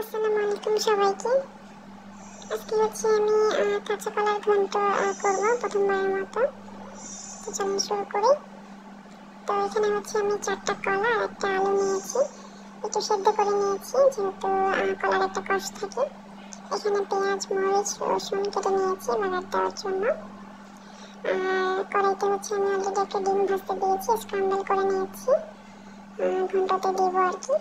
আসসালামু আলাইকুম সবাইকে। আজকে হচ্ছে আমি কাঁচা কলার ঘন্ট করবো প্রথমবারের মতো। তো চলুন শুরু করি। তো এখানে হচ্ছে আমি 4টা কলা আর একটা আলু নিয়েছি, একটু সেদ্ধ করে নিয়েছি যেহেতু কলার একটা কষ থাকে। এখানে পেঁয়াজ, মরিচ, রসুন কেটে নিয়েছি বাগার দেওয়ার জন্য। আর কড়াইতে হচ্ছে আমি অলরেডি একটা ডিম ভাজতে দিয়েছি, স্ক্রাম্বল করে নিয়েছি, ঘন্টতে দিব আর কি।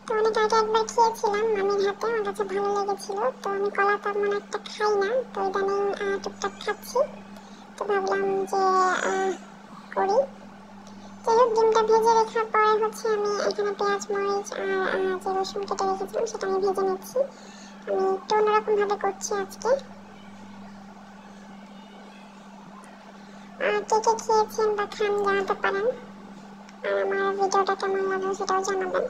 তো অনেক আগে একবার খেয়েছিলাম মামির হাতে, আমার কাছে ভালো লেগেছিল। তো আমি কলা তেমন একটা খাই না, তো ইদানিং টুকটাক খাচ্ছি। তো ভাবলাম যে করি। যাই হোক, ডিমটা ভেজে রাখার পরে হচ্ছে আমি এখানে পেঁয়াজ, মরিচ আর যে রসুন কেটে রেখেছিলাম সেটা আমি ভেজে নিচ্ছি। আমি একটু অন্যরকমভাবে করছি আজকে। কে কে খেয়েছেন বা খান জানাতে পারেন, আর আমার ভিডিওটা কেমন লাগলো সেটাও জানাবেন।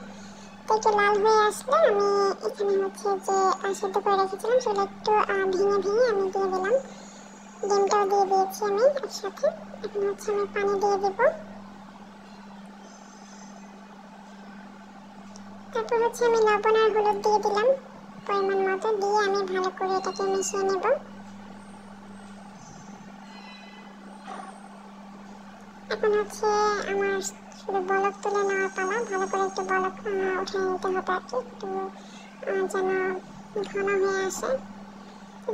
তো একটু লাল হয়ে আসলে আমি এখানে হচ্ছে যে সেদ্ধ করে রেখেছিলাম সেটা একটু ভেঙে ভেঙে আমি দিয়ে দিলাম। ডিমটাও দিয়ে দিয়েছি আমি একসাথে। এখন হচ্ছে আমি পানি দিয়ে দেব। তারপর হচ্ছে আমি লবণ আর হলুদ দিয়ে দিলাম পরিমাণ মতো, দিয়ে আমি ভালো করে এটাকে মিশিয়ে নেব। এখন হচ্ছে আমার শুধু বলক তুলে নেওয়ার পালা। ভালো করে একটু বলক উঠে নিতে হবে আর কি, একটু যেন ঘন হয়ে আসে।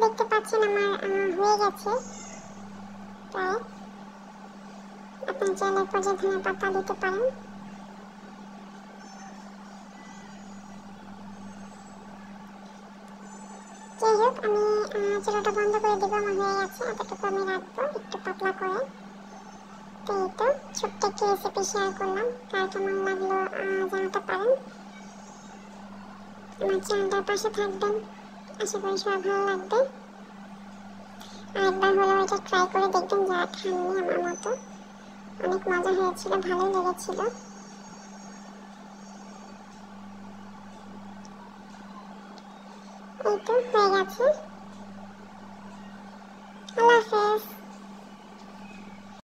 দেখতে পাচ্ছেন আমার হয়ে গেছে প্রায়। আপনি চাইলে পর্যায়ে ধনে পাতা দিতে পারেন। যাই হোক, আমি চুলাটা বন্ধ করে দেবো। আমার হয়ে গেছে, এতটুকু আমি রাখবো একটু পাতলা করে। তো এই তো ছোট্ট একটি রেসিপি শেয়ার করলাম, কার কেমন লাগলো জানাতে পারেন। আমার চ্যানেলটার পাশে থাকবেন, আশা করি সবার ভালো লাগবে। আর একবার হলেও এটা ট্রাই করে দেখবেন যারা খাননি আমার মতো। অনেক মজা হয়েছিল, ভালো লেগেছিল। এই তো হয়ে গেছে।